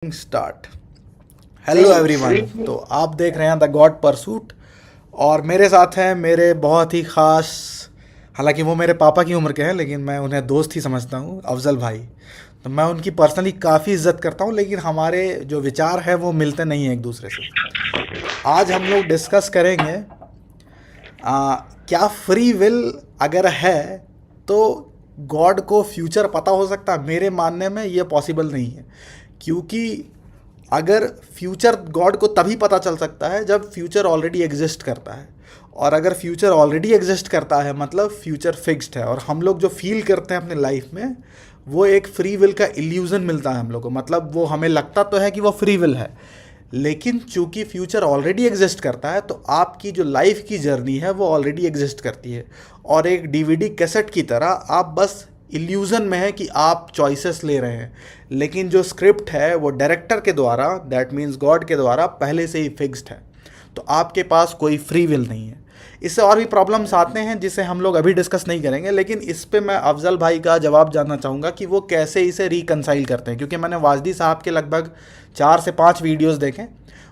Start. Hello everyone, तो आप देख रहे हैं द गॉड परसूट और मेरे साथ हैं मेरे बहुत ही ख़ास, हालांकि वो मेरे पापा की उम्र के हैं लेकिन मैं उन्हें दोस्त ही समझता हूँ, अफजल भाई। तो मैं उनकी पर्सनली काफ़ी इज्जत करता हूँ लेकिन हमारे जो विचार हैं वो मिलते नहीं हैं एक दूसरे से। आज हम लोग डिस्कस करेंगे क्या फ्री विल अगर है तो गॉड को फ्यूचर पता हो सकता है। मेरे मानने में ये पॉसिबल नहीं है, क्योंकि अगर फ्यूचर गॉड को तभी पता चल सकता है जब फ्यूचर ऑलरेडी एग्जिस्ट करता है, और अगर फ्यूचर ऑलरेडी एग्जिस्ट करता है मतलब फ्यूचर फिक्स्ड है। और हम लोग जो फील करते हैं अपने लाइफ में वो एक फ्री विल का इल्यूज़न मिलता है हम लोग को, मतलब वो हमें लगता तो है कि वो फ्री विल है, लेकिन चूंकि फ्यूचर ऑलरेडी एग्जिस्ट करता है तो आपकी जो लाइफ की जर्नी है वो ऑलरेडी एग्जिस्ट करती है। और एक डीवीडी कैसेट की तरह आप बस इल्यूज़न में है कि आप चॉइसेस ले रहे हैं, लेकिन जो स्क्रिप्ट है वो डायरेक्टर के द्वारा, दैट मीन्स गॉड के द्वारा पहले से ही फिक्स्ड है। तो आपके पास कोई फ्री विल नहीं है। इससे और भी प्रॉब्लम्स आते हैं जिसे हम लोग अभी डिस्कस नहीं करेंगे, लेकिन इस पे मैं अफजल भाई का जवाब जानना चाहूँगा कि वो कैसे इसे रिकंसाइल करते हैं, क्योंकि मैंने वाजदी साहब के लगभग 4 से 5 वीडियोस देखे।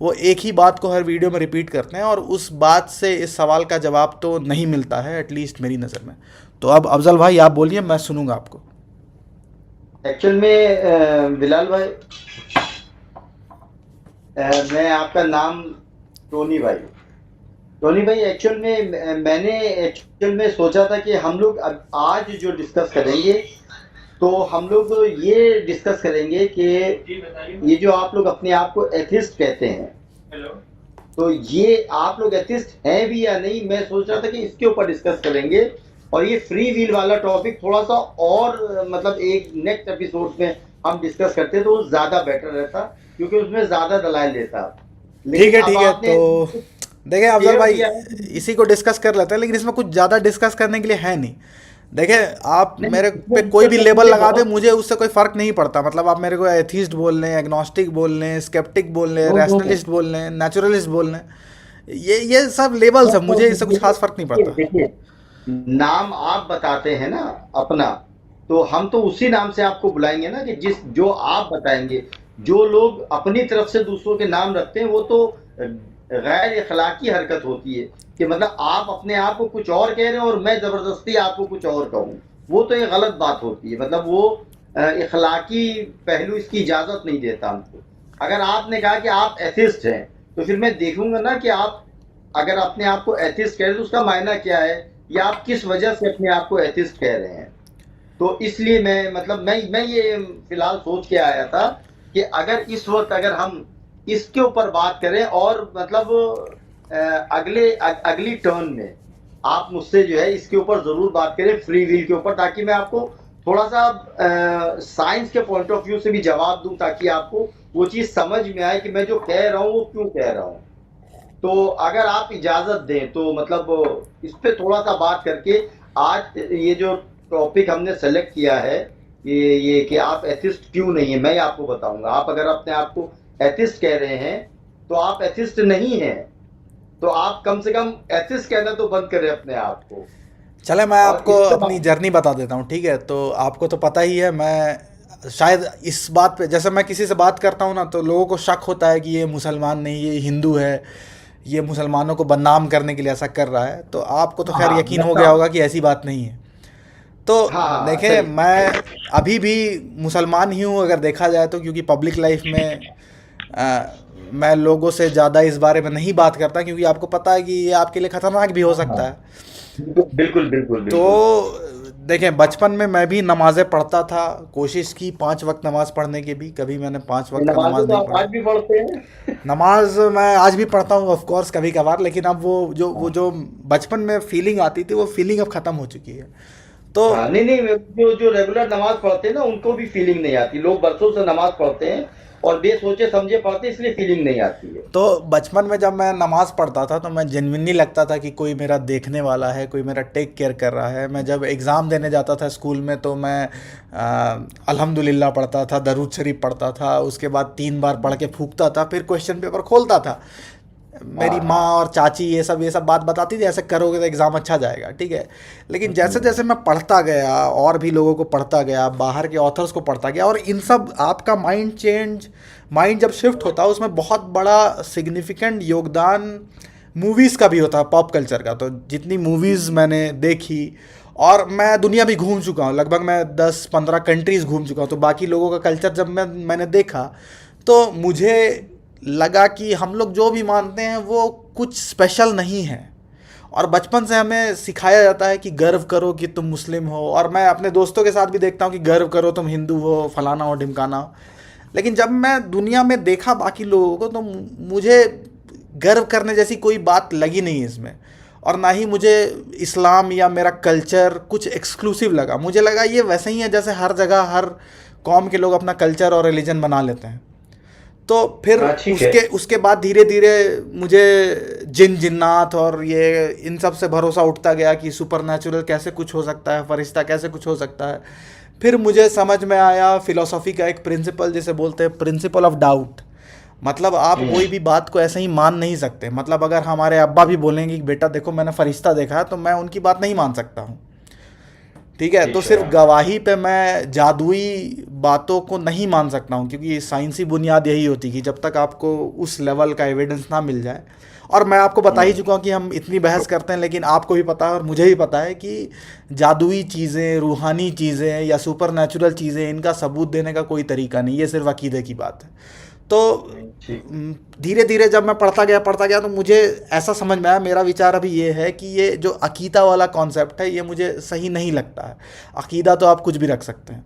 वो एक ही बात को हर वीडियो में रिपीट करते हैं और उस बात से इस सवाल का जवाब तो नहीं मिलता है, एटलीस्ट मेरी नज़र में। तो अब अफजल भाई आप बोलिए, मैं सुनूंगा आपको। एक्चुअल में बिलाल भाई, मैं आपका नाम टोनी भाई एक्चुअल में मैंने एक्चुअल में सोचा था कि हम लोग अब आज जो डिस्कस करेंगे तो हम लोग ये डिस्कस करेंगे कि ये जो आप लोग अपने आप को एथिस्ट कहते हैं, हेलो, तो ये आप लोग एथिस्ट हैं भी या नहीं, मैं सोच रहा था कि इसके ऊपर डिस्कस करेंगे। और ये फ्री व्हील वाला टॉपिक थोड़ा सा और मतलब एक नेक्स्ट एपिसोड में हम डिस्कस करते तो ज़्यादा बेटर रहता, क्योंकि उसमें ज़्यादा दलाइल देता। ठीक है लेकिन अब ठीक है, आपने तो देखिए अफजल शेयर भाई, किया इसी को डिस्कस कर लेते हैं, लेकिन इसमें कुछ ज़्यादा डिस्कस करने के लिए है नहीं। देखिए, आप नहीं, मेरे पे इसमें कोई डिस्कस भी करने के लेबल लिए लगा दें, बहुत मुझे उससे कोई फ़र्क नहीं पड़ता। मतलब आप मेरे को एथीस्ट बोल लें, एग्नोस्टिक बोल लें, स्केप्टिक बोल लें, नो नो रैशनलिस्ट बोल लें, नेचुरलिस्ट बोल लें, ये सब लेबल्स हैं, मुझे इससे कुछ खास फ़र्क नहीं देखिए पड़ता। देखिए, नाम आप बताते हैं ना अपना, तो हम तो उसी नाम से आपको बुलाएंगे ना, कि जिस जो आप बताएंगे। जो लोग अपनी तरफ से दूसरों के नाम रखते हैं वो तो गैर इखलाकी हरकत होती है, कि मतलब आप अपने आप को कुछ और कह रहे हैं और मैं जबरदस्ती आपको कुछ और कहूँ, वो तो एक गलत बात होती है। मतलब वो इखलाकी पहलू इसकी इजाजत नहीं देता हमको। अगर आपने कहा कि आप एथिस्ट हैं, तो फिर मैं देखूंगा ना कि आप अगर अपने आप को एथिस्ट कह रहे हैं तो उसका मायना क्या है, या आप किस वजह से अपने आप को एथिस्ट कह रहे हैं। तो इसलिए मैं ये फिलहाल सोच के आया था कि अगर इस वक्त अगर हम इसके ऊपर बात करें और मतलब अगली टर्न में आप मुझसे जो है इसके ऊपर जरूर बात करें, फ्री विल के ऊपर, ताकि मैं आपको थोड़ा सा साइंस के पॉइंट ऑफ व्यू से भी जवाब दूं, ताकि आपको वो चीज समझ में आए कि मैं जो कह रहा हूँ वो क्यों कह रहा हूँ। तो अगर आप इजाजत दें तो मतलब इस पे थोड़ा सा बात करके आज ये जो टॉपिक हमने सेलेक्ट किया है, ये कि आप एथिस्ट क्यों नहीं है, मैं आपको बताऊंगा। आप अगर अपने आप को एथिस्ट कह रहे हैं तो आप एथिस्ट नहीं हैं, तो आप कम से कम एथिस्ट कहना तो बंद करें अपने आप को। चले, मैं और आपको इसके अपनी बाद जर्नी बता देता हूँ, ठीक है? तो आपको तो पता ही है, मैं शायद इस बात पे, जैसे मैं किसी से बात करता हूँ ना तो लोगों को शक होता है कि ये मुसलमान नहीं, ये हिंदू है, ये मुसलमानों को बदनाम करने के लिए ऐसा कर रहा है। तो आपको तो खैर हाँ यकीन हो लगता गया हूँ, होगा कि ऐसी बात नहीं है। तो हाँ हाँ देखें, सही। मैं अभी भी मुसलमान ही हूँ अगर देखा जाए तो, क्योंकि पब्लिक लाइफ में मैं लोगों से ज़्यादा इस बारे में नहीं बात करता, क्योंकि आपको पता है कि ये आपके लिए ख़तरनाक भी हो हाँ हाँ, सकता है। बिल्कुल बिल्कुल बिल्कुल। तो देखें, बचपन में मैं भी नमाज़ें पढ़ता था, कोशिश की 5 वक्त नमाज़ पढ़ने की भी, कभी मैंने 5 वक्त का नमाजें नमाज़ तो नहीं आप पढ़ा। आज भी पढ़ते हैं। नमाज मैं आज भी पढ़ता हूँ ऑफ कोर्स, कभी कभार, लेकिन अब वो जो बचपन में फीलिंग आती थी वो फीलिंग अब ख़त्म हो चुकी है। तो हाँ नहीं नहीं, जो जो रेगुलर नमाज पढ़ते हैं ना उनको भी फीलिंग नहीं आती। लोग बरसों से नमाज पढ़ते हैं और बेसोचे समझे पढ़ते हैं, इसलिए फीलिंग नहीं आती है। तो बचपन में जब मैं नमाज़ पढ़ता था तो मैं जेन्युइनली लगता था कि कोई मेरा देखने वाला है, कोई मेरा टेक केयर कर रहा है। मैं जब एग्ज़ाम देने जाता था स्कूल में तो मैं अल्हम्दुलिल्लाह पढ़ता था, दरूद शरीफ पढ़ता था, उसके बाद 3 बार पढ़ के फूंकता था, फिर क्वेश्चन पेपर खोलता था। मेरी हाँ माँ हाँ। और चाची ये सब बात बताती थी, ऐसे करोगे तो एग्ज़ाम अच्छा जाएगा, ठीक है। लेकिन जैसे जैसे मैं पढ़ता गया और भी लोगों को पढ़ता गया, बाहर के ऑथर्स को पढ़ता गया, और इन सब आपका माइंड जब शिफ्ट होता है उसमें बहुत बड़ा सिग्निफिकेंट योगदान मूवीज़ का भी होता है, पॉप कल्चर का। तो जितनी मूवीज़ मैंने देखी, और मैं दुनिया भी घूम चुका हूँ, लगभग मैं 10-15 कंट्रीज़ घूम चुका हूँ, तो बाकी लोगों का कल्चर जब मैंने देखा, तो मुझे लगा कि हम लोग जो भी मानते हैं वो कुछ स्पेशल नहीं है। और बचपन से हमें सिखाया जाता है कि गर्व करो कि तुम मुस्लिम हो, और मैं अपने दोस्तों के साथ भी देखता हूँ कि गर्व करो तुम हिंदू हो, फलाना हो, ढिमकाना हो। लेकिन जब मैं दुनिया में देखा बाकी लोगों को, तो मुझे गर्व करने जैसी कोई बात लगी नहीं इसमें। और ना ही मुझे इस्लाम या मेरा कल्चर कुछ एक्सक्लूसिव लगा। मुझे लगा ये वैसे ही है जैसे हर जगह हर कौम के लोग अपना कल्चर और रिलीजन बना लेते हैं। तो फिर हाँ ठीक है। उसके उसके बाद धीरे धीरे मुझे जिन जिन्नात और ये इन सब से भरोसा उठता गया कि सुपर नेचुरल कैसे कुछ हो सकता है, फरिश्ता कैसे कुछ हो सकता है। फिर मुझे समझ में आया फिलोसॉफी का एक प्रिंसिपल जिसे बोलते हैं प्रिंसिपल ऑफ डाउट। मतलब आप कोई भी बात को ऐसे ही मान नहीं सकते। मतलब अगर हमारे अब्बा भी बोलेंगे कि बेटा देखो मैंने फरिश्ता देखा है, तो मैं उनकी बात नहीं मान सकता हूँ, ठीक है। तो ठीक है। सिर्फ गवाही पे मैं जादुई बातों को नहीं मान सकता हूँ, क्योंकि साइंसी बुनियाद यही होती कि जब तक आपको उस लेवल का एविडेंस ना मिल जाए। और मैं आपको बता ही हम्म, चुका हूँ कि हम इतनी बहस करते हैं, लेकिन आपको भी पता है और मुझे भी पता है कि जादुई चीज़ें, रूहानी चीज़ें या सुपर नेचुरल चीज़ें, इनका सबूत देने का कोई तरीका नहीं, ये सिर्फ अकीदे की बात है। तो ठीक। धीरे धीरे जब मैं पढ़ता गया तो मुझे ऐसा समझ में आया, मेरा विचार अभी ये है कि ये जो अकीदा वाला कॉन्सेप्ट है ये मुझे सही नहीं लगता है। अकीदा तो आप कुछ भी रख सकते हैं।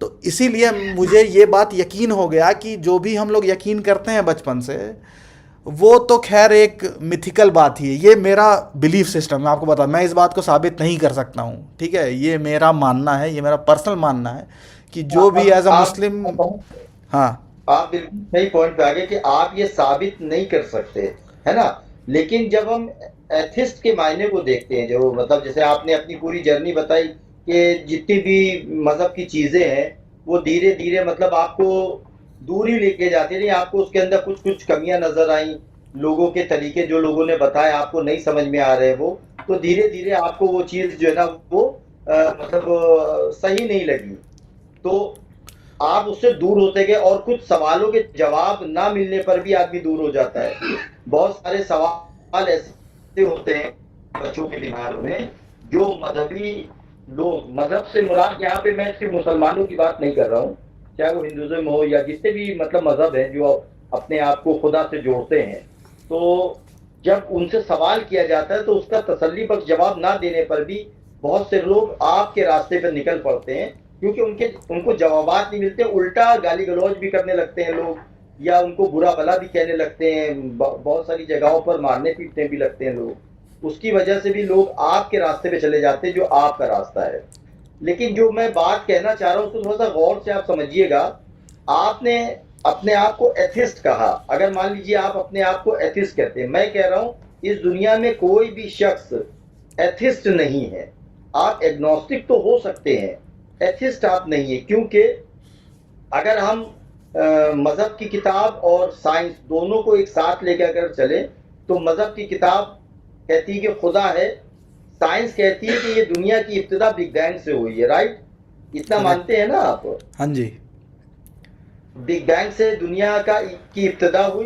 तो इसीलिए मुझे ये बात यकीन हो गया कि जो भी हम लोग यकीन करते हैं बचपन से, वो तो खैर एक मिथिकल बात ही है। ये मेरा बिलीफ सिस्टम है, आपको बता, मैं इस बात को साबित नहीं कर सकता हूँ, ठीक है। ये मेरा मानना है, ये मेरा पर्सनल मानना है कि जो भी अब एज अ आप मुस्लिम। हाँ। आप बिल्कुल सही पॉइंट पे आ गए कि आप ये साबित नहीं कर सकते, है ना। लेकिन जब हम एथिस्ट के मायने को देखते हैं, जो मतलब जैसे आपने अपनी पूरी जर्नी बताई कि जितनी भी मजहब की चीजें हैं वो धीरे धीरे मतलब आपको दूरी लेके जाती रही, आपको उसके अंदर कुछ कुछ कमियां नजर आई, लोगों के तरीके जो लोगों ने बताए आपको नहीं समझ में आ रहे वो, तो धीरे धीरे आपको वो चीज जो है ना वो सही नहीं लगी। तो आप उससे दूर होते गए और कुछ सवालों के जवाब ना मिलने पर भी आदमी दूर हो जाता है। बहुत सारे सवाल ऐसे होते हैं बच्चों के दिमाग में, जो मजहबी लोग, मजहब से मुराद यहाँ पे मैं सिर्फ मुसलमानों की बात नहीं कर रहा हूँ, चाहे वो हिंदुज्म हो या जिससे भी मतलब मजहब है जो अपने आप को खुदा से जोड़ते हैं, तो जब उनसे सवाल किया जाता है तो उसका तसल्ली बख्श जवाब ना देने पर भी बहुत से लोग आपके रास्ते पर निकल पड़ते हैं, क्योंकि उनको जवाबात नहीं मिलते, उल्टा गाली गलौज भी करने लगते हैं लोग, या उनको बुरा भला भी कहने लगते हैं, बहुत सारी जगहों पर मारने पीटने भी लगते हैं लोग। उसकी वजह से भी लोग आपके रास्ते पे चले जाते हैं जो आपका रास्ता है। लेकिन जो मैं बात कहना चाह रहा हूँ उसको थोड़ा सा गौर से आप समझिएगा। आपने अपने आप को एथिस्ट कहा, अगर मान लीजिए आप अपने आप को एथिस्ट कहते हैं, मैं कह रहा हूँ इस दुनिया में कोई भी शख्स एथिस्ट नहीं है। आप एग्नोस्टिक तो हो सकते हैं, एथिस्ट आप नहीं है, क्योंकि अगर हम मजहब की किताब और साइंस दोनों को एक साथ लेकर अगर चले, तो मजहब की किताब कहती है कि खुदा है, साइंस कहती है कि ये दुनिया की इब्तिदा बिग बैंग से हुई है, राइट। इतना करेक्ट। मानते हैं ना आप। हाँ जी। बिग बैंग से दुनिया की इब्तिदा हुई।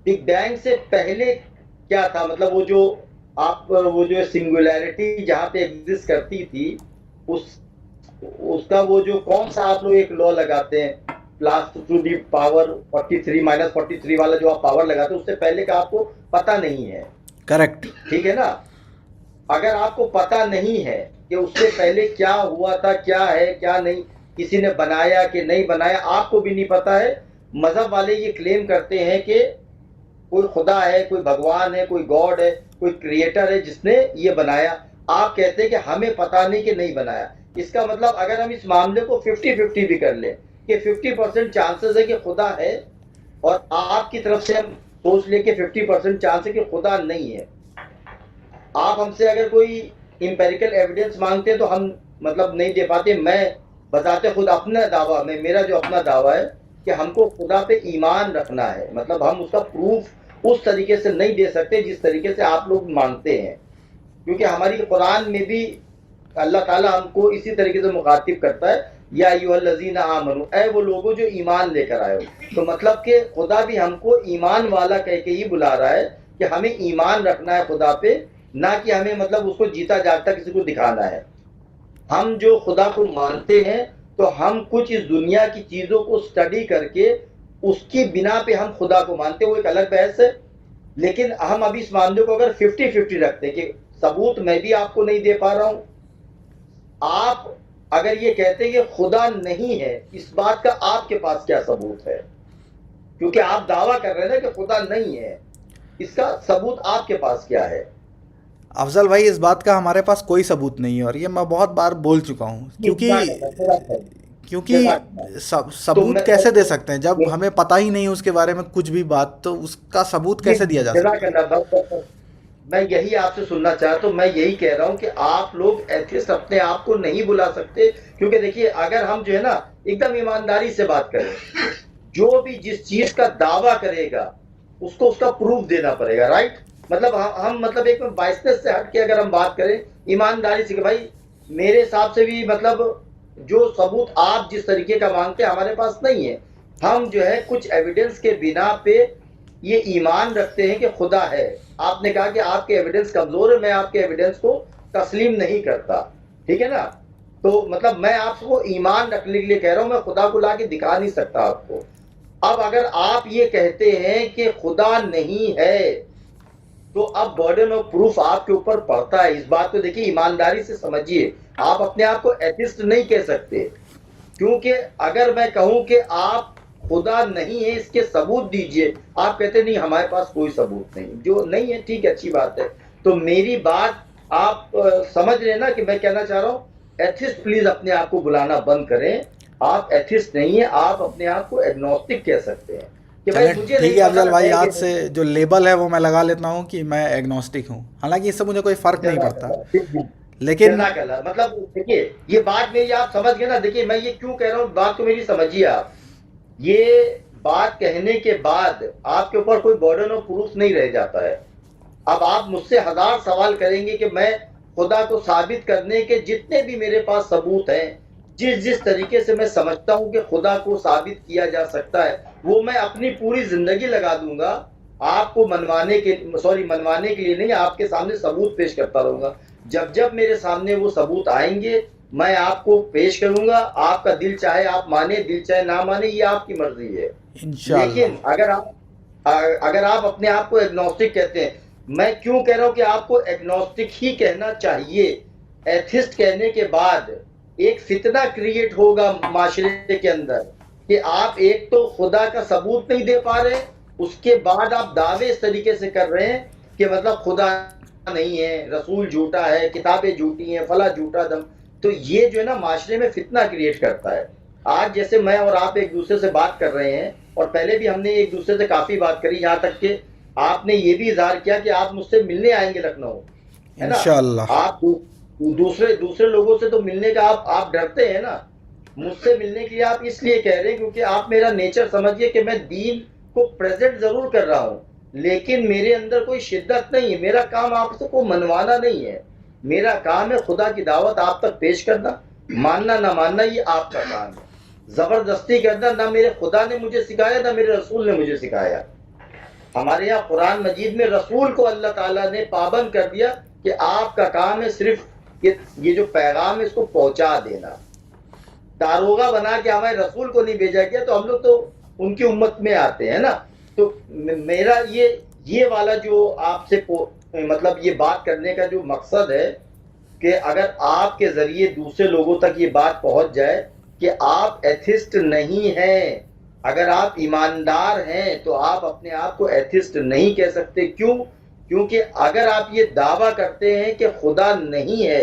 बिग बैंग से पहले क्या था, मतलब वो जो सिंगुलैरिटी जहां पे एग्जिस्ट करती थी, उस उसका वो जो कौन सा आप लोग एक लॉ लगाते हैं, plus two the power 43 minus 43 वाला जो आप पावर लगाते हैं, उससे पहले का आपको पता नहीं है, करेक्ट। ठीक है ना। अगर आपको पता नहीं है कि उससे पहले क्या हुआ था, क्या है क्या नहीं, किसी ने बनाया कि नहीं बनाया, आपको भी नहीं पता है। मजहब वाले ये क्लेम करते हैं कि कोई खुदा है, कोई भगवान है, कोई गॉड है, कोई क्रिएटर है जिसने ये बनाया। आप कहते हैं कि हमें पता नहीं कि नहीं बनाया। इसका मतलब अगर हम इस मामले को 50-50 भी कर लें कि 50% चांसेस है कि खुदा है, और आपकी तरफ से हम सोच लें कि 50% चांस है कि खुदा नहीं है, आप हमसे अगर कोई इंपेरिकल एविडेंस मांगते हैं तो हम मतलब नहीं दे पाते। मैं बताते खुद अपना दावा, मेरा जो अपना दावा है कि हमको खुदा पे ईमान रखना है, मतलब हम उसका प्रूफ उस तरीके से नहीं दे सकते जिस तरीके से आप लोग मानते हैं, क्योंकि हमारी कुरान में भी अल्लाह ताला हमको इसी तरीके से मुखातिब करता है, या अय्युहल्लज़ीना आमनू, ऐ वो लोगों जो ईमान लेकर आए हो। तो मतलब कि खुदा भी हमको ईमान वाला कह के ही बुला रहा है कि हमें ईमान रखना है खुदा पे, ना कि हमें मतलब उसको जीता जागता किसी को दिखाना है। हम जो खुदा को मानते हैं तो हम कुछ इस दुनिया की चीजों को स्टडी करके उसकी बिना पे हम खुदा को मानते हैं, वो एक अलग बहस है। लेकिन हम अभी इस मामले को अगर 50-50 रखते हैं कि सबूत मैं भी आपको नहीं दे पा रहा हूं, आप अगर ये कहते हैं कि खुदा नहीं है, इस बात का आपके पास क्या सबूत है? क्योंकि आप दावा कर रहे हैं ना कि खुदा नहीं है, इसका सबूत आपके पास क्या है? अफजल भाई, इस बात का हमारे पास कोई सबूत नहीं है, और ये मैं बहुत बार बोल चुका हूँ। क्योंकि तो सबूत कैसे दे सकते हैं जब हमें पता ही नहीं उसके बारे में कुछ भी बात, तो उसका सबूत कैसे दिया जा सकता है? मैं यही आपसे सुनना चाहता हूं, मैं यही कह रहा हूं कि आप लोग एथिस्ट अपने आप को नहीं बुला सकते, क्योंकि देखिए अगर हम जो है ना एकदम ईमानदारी से बात करें, जो भी जिस चीज का दावा करेगा उसको उसका प्रूफ देना पड़ेगा, राइट? मतलब हम मतलब एक बाइसनेस से हट के अगर हम बात करें ईमानदारी से कि भाई मेरे हिसाब से भी मतलब जो सबूत आप जिस तरीके का मांगते हैं हमारे पास नहीं है, हम जो है कुछ एविडेंस के बिना पे ये ईमान रखते हैं कि खुदा है। आपने कहा कि आपके एविडेंस कमजोर है, मैं आपके एविडेंस को तस्लीम नहीं करता, ठीक है ना? तो मतलब मैं आपको ईमान रखने के लिए कह रहा हूं, मैं खुदा को ला के दिखा नहीं सकता आपको। अब अगर आप ये कहते हैं कि खुदा नहीं है, तो अब बर्डन ऑफ प्रूफ आपके ऊपर पड़ता है। इस बात को देखिए ईमानदारी से समझिए, आप अपने आप को एथिस्ट नहीं कह सकते, क्योंकि अगर मैं कहूं कि आप खुदा नहीं है इसके सबूत दीजिए, आप कहते नहीं हमारे पास कोई सबूत नहीं, जो नहीं है ठीक है, अच्छी बात है। तो मेरी बात आप समझ रहे हैं ना कि मैं कहना चाह रहा हूं, एथिस्ट प्लीज अपने आप को बुलाना बंद करें। आप एथिस्ट नहीं है, आप अपने आप को एग्नोस्टिक कह सकते हैं कि भाई चलें, मुझे ठीक नहीं है पता अफजल भाई, है आज कि से जो लेबल है वो मैं लगा लेता हूँ कि मैं एग्नोस्टिक हूँ। हालांकि इससे मुझे कोई फ़र्क नहीं पड़ता, लेकिन जज़ाकल्लाह। मतलब देखिए ये बात मेरी आप समझ गए ना। देखिए मैं ये क्यों कह रहा हूँ, बात को मेरी समझिए आप। ये बात कहने के बाद आपके ऊपर कोई बर्डन ऑफ प्रूफ नहीं रह जाता है। अब आप मुझसे 1000 सवाल करेंगे कि मैं खुदा को साबित करने के जितने भी मेरे पास सबूत हैं, जिस जिस तरीके से मैं समझता हूं कि खुदा को साबित किया जा सकता है, वो मैं अपनी पूरी जिंदगी लगा दूंगा आपको मनवाने के लिए नहीं, आपके सामने सबूत पेश करता रहूंगा। जब जब मेरे सामने वो सबूत आएंगे मैं आपको पेश करूंगा। आपका दिल चाहे आप माने, दिल चाहे ना माने, ये आपकी मर्जी है। लेकिन इंशाल्लाह। अगर आप अपने आप को एग्नोस्टिक कहते हैं, मैं क्यों कह रहा हूं कि आपको एग्नोस्टिक ही कहना चाहिए। एथिस्ट कहने के बाद एक फितना क्रिएट होगा माशरे के अंदर कि आप एक तो खुदा का सबूत नहीं दे पा रहे, उसके बाद आप दावे इस तरीके से कर रहे हैं कि मतलब खुदा नहीं है, रसूल झूठा है, किताबें झूठी हैं, फला झूठा दम। तो ये जो है ना माशरे में फितना क्रिएट करता है। आज जैसे मैं और आप एक दूसरे से बात कर रहे हैं, और पहले भी हमने एक दूसरे से काफी बात करी, यहाँ तक कि आपने ये भी इजहार किया कि आप मुझसे मिलने आएंगे लखनऊ, है ना? इंशाल्लाह। आप दूसरे लोगों से तो मिलने का आप डरते हैं ना, मुझसे मिलने के लिए आप इसलिए कह रहे हैं क्योंकि आप मेरा नेचर समझिए कि मैं दीन को प्रेजेंट जरूर कर रहा हूं, लेकिन मेरे अंदर कोई शिद्दत नहीं है। मेरा काम आपसे को मनवाना नहीं है, मेरा काम है खुदा की दावत आप तक पेश करना। मानना ना मानना ये आपका काम है। जबरदस्ती करना ना मेरे खुदा ने मुझे सिखाया, ना मेरे रसूल ने मुझे सिखाया। हमारे यहाँ कुरान मजीद में रसूल को अल्लाह ताला ने पाबंद कर दिया कि आपका काम है सिर्फ ये जो पैगाम है इसको पहुंचा देना। दारोगा बना के हमारे रसूल को नहीं भेजा गया, तो हम लोग तो उनकी उम्मत में आते हैं ना। तो मेरा ये वाला जो आपसे मतलब ये बात करने का जो मकसद है कि अगर आपके जरिए दूसरे लोगों तक ये बात पहुंच जाए कि आप एथिस्ट नहीं हैं, अगर आप ईमानदार हैं तो आप अपने आप को एथिस्ट नहीं कह सकते। क्यों? क्योंकि अगर आप ये दावा करते हैं कि खुदा नहीं है,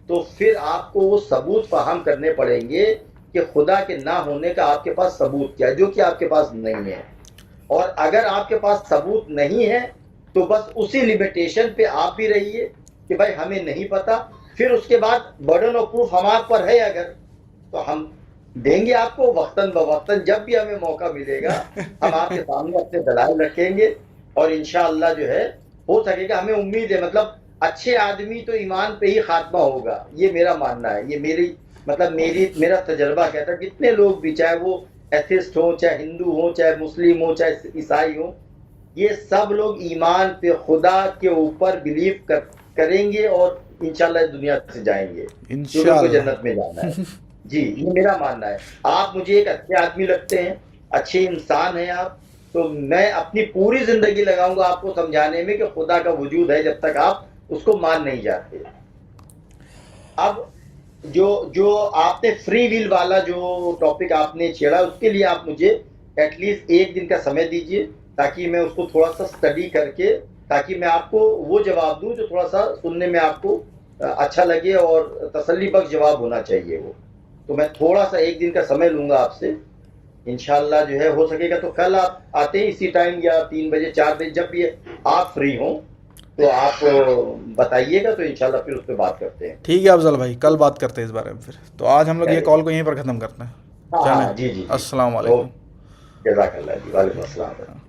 तो फिर आपको वो सबूत फराहम करने पड़ेंगे कि खुदा के ना होने का आपके पास सबूत क्या है, जो कि आपके पास नहीं है। और अगर आपके पास सबूत नहीं है तो बस उसी लिमिटेशन पे आप भी रहिए कि भाई हमें नहीं पता। फिर उसके बाद बर्डन ऑफ प्रूफ हमारे पर है अगर, तो हम देंगे आपको वक्तन बवक्तन, जब भी हमें मौका मिलेगा हम आपके सामने अपने दलाल रखेंगे। और इंशाअल्लाह जो है हो सकेगा, हमें उम्मीद है। मतलब अच्छे आदमी तो ईमान पे ही खात्मा होगा, ये मेरा मानना है, ये मेरा तजर्बा कहता है। जितने लोग भी, चाहे वो एथिस्ट हो, चाहे हिंदू हो, चाहे मुस्लिम हो, चाहे ईसाई हो, ये सब लोग ईमान पे खुदा के ऊपर बिलीव करेंगे और इंशाल्लाह इस दुनिया से जाएंगे क्योंकि उनको इंशाल्लाह। जन्नत में जाना है। जी, ये मेरा मानना है। आप मुझे एक अच्छे आदमी लगते हैं, अच्छे इंसान हैं आप, तो मैं अपनी पूरी जिंदगी लगाऊंगा आपको समझाने में कि खुदा का वजूद है, जब तक आप उसको मान नहीं जाते। अब जो जो आपने फ्री विल वाला जो टॉपिक आपने छेड़ा, उसके लिए आप मुझे एटलीस्ट एक दिन का समय दीजिए, ताकि मैं उसको थोड़ा सा स्टडी करके, ताकि मैं आपको वो जवाब दूं जो थोड़ा सा सुनने में आपको अच्छा लगे और तसल्ली बख्श जवाब होना चाहिए वो। तो मैं थोड़ा सा एक दिन का समय लूंगा आपसे, इंशाल्लाह जो है हो सकेगा तो कल आप आते हैं इसी टाइम, या 3 बजे 4 बजे, जब भी आप फ्री हो तो आप बताइएगा, तो इंशाल्लाह फिर उस पर बात करते हैं। ठीक है अफजल भाई, कल बात करते हैं इस बारे में फिर। तो आज हम लोग ये चलिए, कॉल को यहीं पर ख़त्म करते हैं। हाँ चलें, हाँ, जी जी जी, अस्सलाम ओके, वालेकुम। जज़ाकल्लाह जी, वालेकुम अस्सलाम।